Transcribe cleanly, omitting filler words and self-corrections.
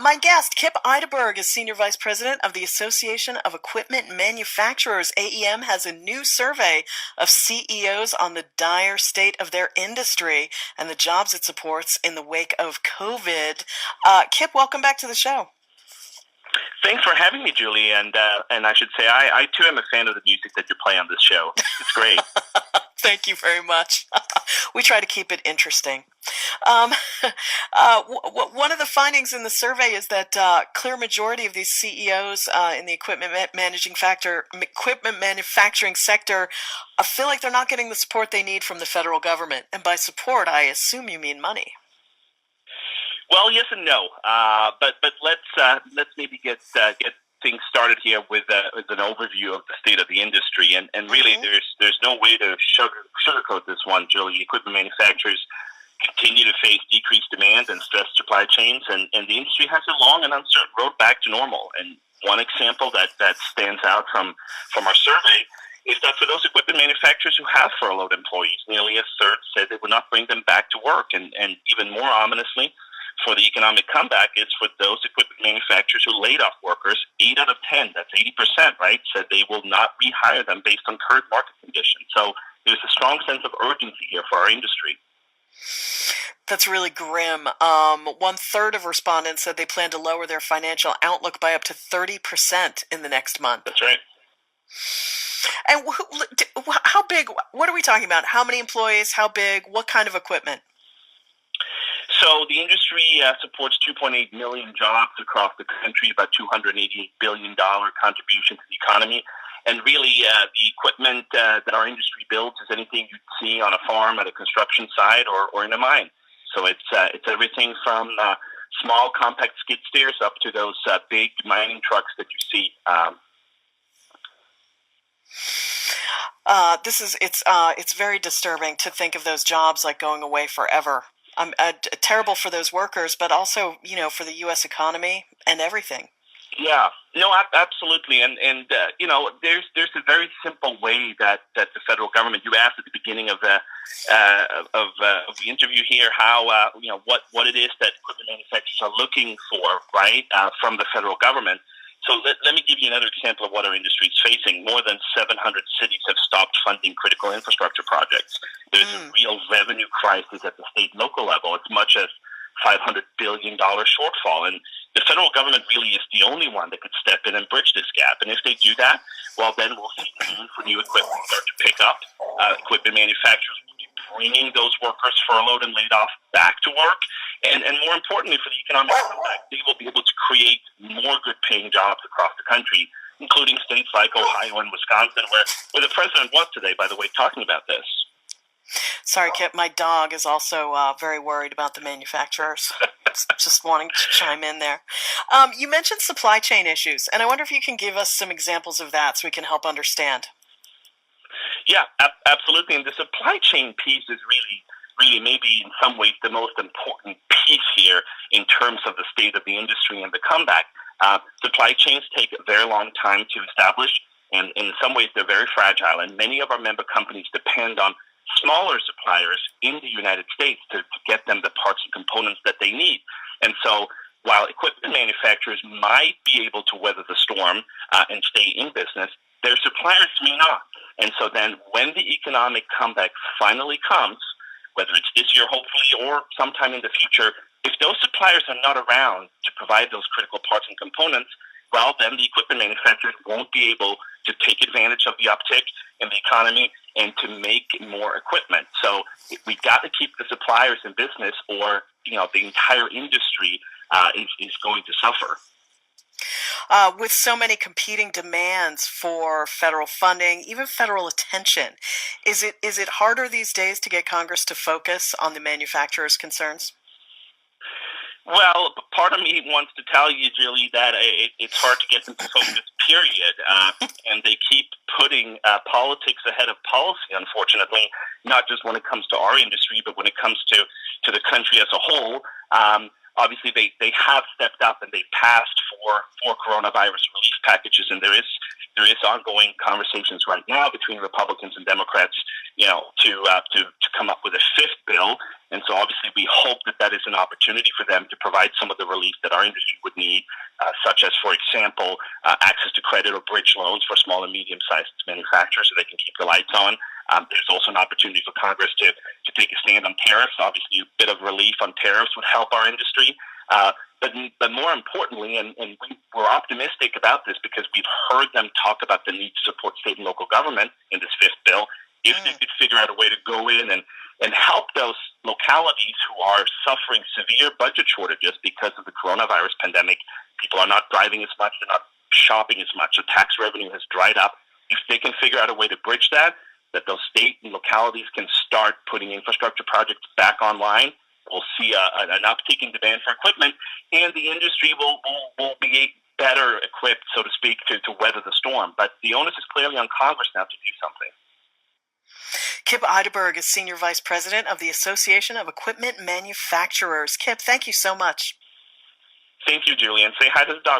My guest, Kip Eideberg, is Senior Vice President of the Association of Equipment Manufacturers. AEM has a new survey of CEOs on the dire state of their industry and the jobs it supports in the wake of COVID. Kip, welcome back to the show. Thanks for having me, Julie. And I should say, I too am a fan of the music that you play on this show. It's great. Thank you very much. We try to keep it interesting. One of the findings in the survey is that clear majority of these CEOs in the equipment manufacturing sector feel like they're not getting the support they need from the federal government. And by support, I assume you mean money. Well, yes and no. But let's maybe get things started here with an overview of the state of the industry. And really, there's no way to sugarcoat this one, Julie. Equipment manufacturers continue to face decreased demand and stressed supply chains, and the industry has a long and uncertain road back to normal. And one example that stands out from our survey is that for those equipment manufacturers who have furloughed employees, nearly a third said they would not bring them back to work. And even more ominously, for the economic comeback is for those equipment manufacturers who laid off workers. 8 out of 10, that's 80%, right, said they will not rehire them based on current market conditions. So there's a strong sense of urgency here for our industry. That's really grim. 1/3 of respondents said they plan to lower their financial outlook by up to 30% in the next month. That's right. And how big, what are we talking about? How many employees? How big? What kind of equipment? So the industry supports 2.8 million jobs across the country, about $288 billion contribution to the economy. And really, the equipment that our industry builds is anything you'd see on a farm, at a construction site, or in a mine. So it's everything from small compact skid steers up to those big mining trucks that you see. It's very disturbing to think of those jobs like going away forever. Terrible for those workers, but also, for the U.S. economy and everything. Yeah, no, absolutely, and there's a very simple way that the federal government. You asked at the beginning of the interview here how what it is that equipment manufacturers are looking for, right, from the federal government. So let me give you another example of what our industry is facing. More than 700 cities have stopped funding critical infrastructure projects. There's a real revenue crisis at the state and local level, as much as $500 billion shortfall. And the federal government really is the only one that could step in and bridge this gap. And if they do that, well, then we'll see the need for new equipment start to pick up. Equipment manufacturers will be bringing those workers furloughed and laid off back to work. And more importantly, for the economic comeback, they will be able to create more good-paying jobs across the country, including states like Ohio and Wisconsin, where the president was today, by the way, talking about this. Sorry, Kip, my dog is also very worried about the manufacturers. Just wanting to chime in there. You mentioned supply chain issues, and I wonder if you can give us some examples of that so we can help understand. Yeah, absolutely. And the supply chain piece is really maybe in some ways the most important piece here in terms of the state of the industry and the comeback. Supply chains take a very long time to establish, and in some ways they're very fragile. And many of our member companies depend on smaller suppliers in the United States to get them the parts and components that they need. And so while equipment manufacturers might be able to weather the storm and stay in business, their suppliers may not. And so then when the economic comeback finally comes, whether it's this year, hopefully, or sometime in the future, if those suppliers are not around to provide those critical parts and components, well, then the equipment manufacturers won't be able to take advantage of the uptick in the economy and to make more equipment. So we've got to keep the suppliers in business, or the entire industry is going to suffer. With so many competing demands for federal funding, even federal attention, is it harder these days to get Congress to focus on the manufacturers' concerns? Well, part of me wants to tell you, Julie, that it's hard to get them to focus, period. And they keep putting politics ahead of policy, unfortunately, not just when it comes to our industry, but when it comes to the country as a whole. Obviously, they have stepped up and they passed for coronavirus relief packages, and there is there is ongoing conversations right now between Republicans and Democrats, to come up with a fifth bill. And so obviously we hope that that is an opportunity for them to provide some of the relief that our industry would need, such as, for example, access to credit or bridge loans for small and medium-sized manufacturers so they can keep the lights on. There's also an opportunity for Congress to take a stand on tariffs. Obviously, a bit of relief on tariffs would help our industry. But more importantly, and we're optimistic about this because we've heard them talk about the need to support state and local government in this fifth bill. If they could figure out a way to go in and help those localities who are suffering severe budget shortages because of the coronavirus pandemic, people are not driving as much, they're not shopping as much, so tax revenue has dried up. If they can figure out a way to bridge that those state and localities can start putting infrastructure projects back online, we'll see an uptick in demand for equipment, and the industry will be better equipped, so to speak, to weather the storm. But the onus is clearly on Congress now to do something. Kip Eideberg is Senior Vice President of the Association of Equipment Manufacturers. Kip, thank you so much. Thank you, Julian. Say hi to the dog.